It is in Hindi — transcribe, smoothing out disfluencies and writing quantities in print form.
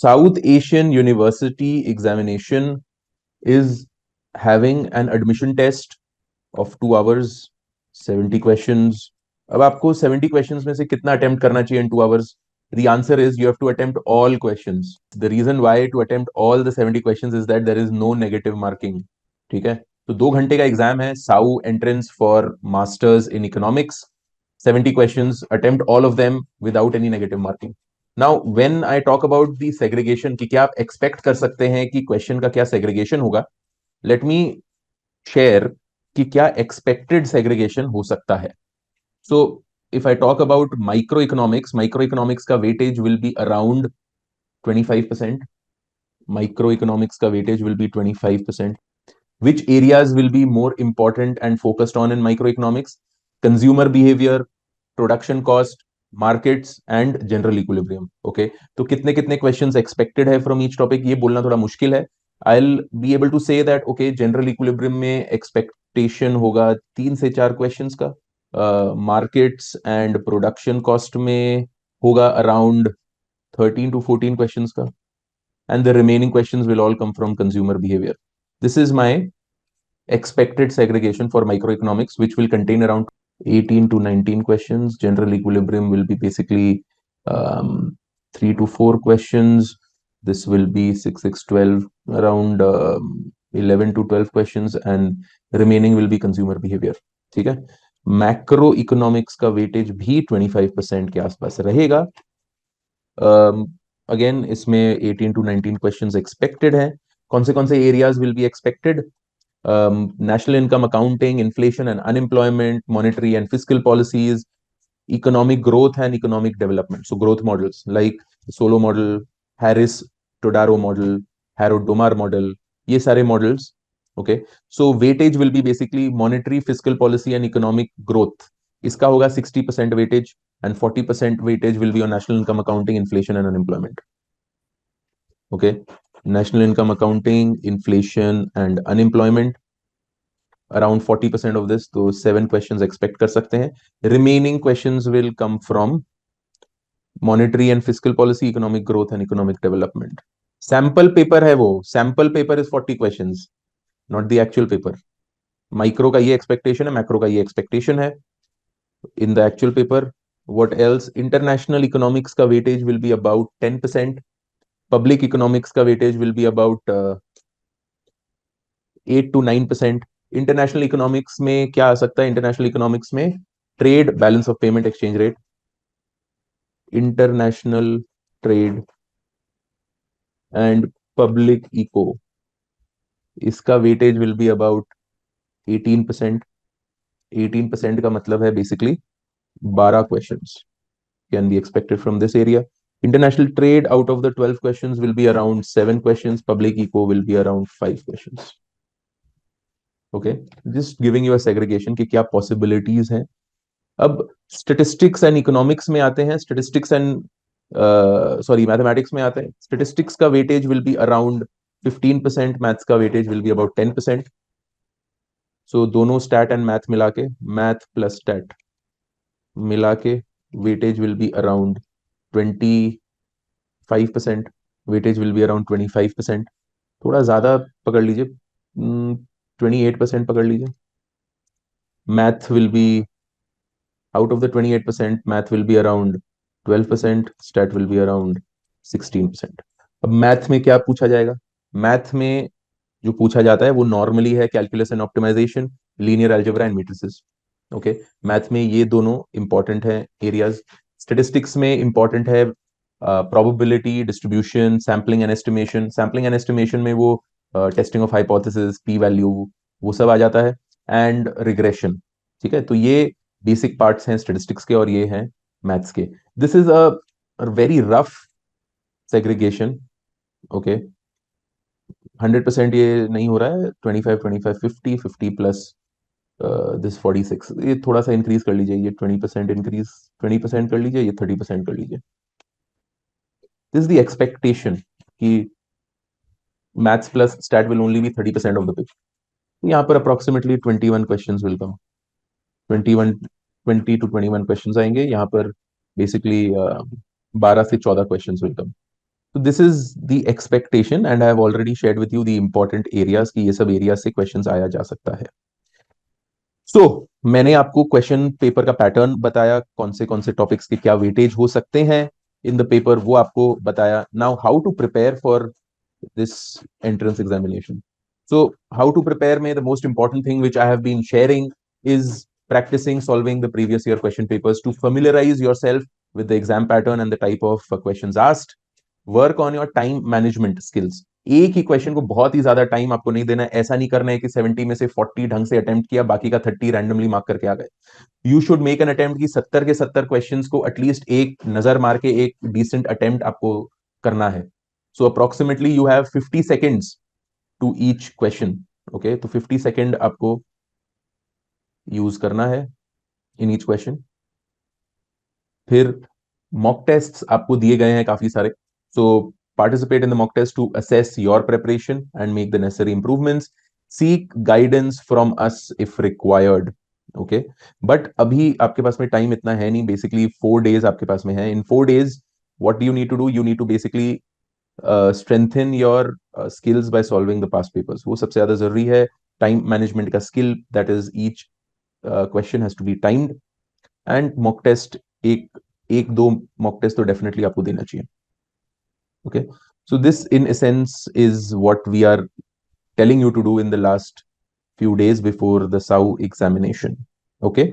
South Asian University examination is having an admission test of 2 hours, 70 questions. अब आपको 70 questions में से कितना attempt करना चाहिए in 2 hours? The answer is you have to attempt all questions. The reason why to attempt all the 70 questions is that there is no negative marking. ठीक है, तो 2 घंटे का एग्जाम है. साउ entrance for masters in economics, 70 questions, attempt all of them without any negative marking. Now when I talk about the segregation कि क्या आप expect कर सकते हैं कि question का क्या segregation होगा, let me share कि क्या expected segregation हो सकता है. So if I talk about microeconomics का weightage will be around 25%. Microeconomics का weightage will be 25%. Which areas will be more important and focused on in microeconomics? Consumer behavior, production cost, markets and general equilibrium. Okay, तो कितने कितने questions expected है from each topic, ये बोलना थोड़ा मुश्किल है. I'll be able to say that okay, general equilibrium में expectation होगा 3 से 4 questions का. Markets and production cost में होगा around 13 to 14 questions का. And the remaining questions will all come from consumer behavior. This is my expected segregation for microeconomics, which will contain around 18 to 19 questions. General equilibrium will be basically 3 to 4 questions. This will be 6, 6, 12, around 11 to 12 questions, and remaining will be consumer behavior. ठीक है, मैक्रो इकोनॉमिक्स का वेटेज भी 25% के आसपास रहेगा. अगेन इसमें 18 to 19 क्वेश्चंस एक्सपेक्टेड हैं. कौन से areas will be expected? National income accounting, inflation and unemployment, monetary and fiscal policies, economic growth and economic development. So growth models like Solow model, Harris-Todaro model, Harrod-Domar model, ये सारे models. Okay, so weightage will be basically monetary, fiscal policy and economic growth. इसका होगा 60% weightage and 40% weightage will be on national income accounting, inflation and unemployment. Okay, national income accounting, inflation and unemployment, around 40% of this, तो 7 questions expect कर सकते हैं. Remaining questions will come from monetary and fiscal policy, economic growth and economic development. Sample paper है वो, sample paper is 40 questions, not the actual paper. Micro का ये expectation है, macro का ये expectation है. In the actual paper, what else? International economics का weightage will be about 10%. Public economics का weightage will be about 8 to 9%. International economics में क्या आ सकता है? इंटरनेशनल इकोनॉमिक्स में trade, balance of payment, exchange rate, international trade and public eco, इसका वेटेज विल बी अबाउट 18%. 18% का मतलब है basically 12 questions can be expected from this area. International trade out of the 12 questions will be around 7 questions. Public eco will be around 5 questions. Okay, just giving you a segregation कि क्या पॉसिबिलिटीज हैं. अब स्टेटिस्टिक्स एंड इकोनॉमिक्स में आते हैं. स्टेटिस्टिक्स एंड मैथमेटिक्स में आते हैं. स्टेटिस्टिक्स का weightage will be around 15%. Maths का वेटेज विल बी अबाउट 10%. सो दोनों स्टैट एंड मैथ मिला के, मैथ प्लस स्टैट मिला के weightage will be around 25%. Weightage will be around 25%. थोड़ा ज्यादा पकड़ लीजिए, 28% पकड़ लीजिए. Math will be out of the 28%, math will be around 12%, stat will be around 16%. अब मैथ में क्या पूछा जाएगा? मैथ में जो पूछा जाता है वो नॉर्मली है calculus and optimization, linear algebra and matrices. Okay, math में ये दोनों इंपॉर्टेंट है एरियाज. स्टेटिस्टिक्स में इंपॉर्टेंट है probability, distribution, sampling and estimation. Sampling and estimation में वो testing of hypothesis, P value, वो सब आ जाता है, एंड रिग्रेशन. ठीक है, तो ये बेसिक पार्ट्स हैं स्टेटिस्टिक्स के और ये हैं मैथ्स के. This is a very rough segregation. Okay, 100% ये नहीं हो रहा है. 25, 25, 50, 50 प्लस दिस 46, ये थोड़ा सा इंक्रीज कर लीजिए. ये 20% इंक्रीज, 20% कर लीजिए. ये 30% कर लीजिए. दिस द एक्सपेक्टेशन कि maths plus stat will only be 30% of the paper. यहाँ पर approximately 21 questions will come. 21, 20 to 21 questions आएंगे यहाँ पर. बेसिकली 12 से 14 क्वेश्चंस विल कम. तो this is the expectation and I have already shared with you the important areas की ये सब एरिया से क्वेश्चंस आया जा सकता है. सो मैंने आपको क्वेश्चन पेपर का पैटर्न बताया, कौन से टॉपिक्स के क्या वेटेज हो सकते हैं इन द पेपर, वो आपको बताया. Now how to prepare for this entrance examination. So, how to prepare me? The most important thing which I have been sharing is practicing solving the previous year question papers to familiarize yourself with the exam pattern and the type of questions asked. Work on your time management skills. एक ही क्वेश्चन को बहुत ही ज्यादा टाइम आपको नहीं देना है. ऐसा नहीं करना है कि 70 में से 40 ढंग से अटेम्प्ट किया, बाकी का 30 रैंडमली मार्क करके आ गए. You should make an attempt की 70 के 70 क्वेश्चंस को एटलीस्ट एक नजर मार के एक डिसेंट अटेम्प्ट आपको करना है. So approximately you have 50 seconds to each question. Okay, तो 50 सेकेंड आपको यूज करना है इन ईच क्वेश्चन. फिर मॉक टेस्ट आपको दिए गए हैं काफी सारे. So participate in the mock test to assess your preparation and make the necessary improvements. Seek guidance from us if required. Okay, but अभी आपके पास में टाइम इतना है नहीं. बेसिकली 4 days आपके पास में है. इन 4 days what do you need to do? You need to basically strengthen your skills by solving the past papers. वो सबसे ज्यादा जरूरी है. टाइम मैनेजमेंट का skill, that is each question has to be timed. And mock test, एक एक दो मॉक टेस्ट तो डेफिनेटली आपको देना चाहिए. Okay, so this in essence is what we are telling you to do in the last few days before the SAU examination. Okay.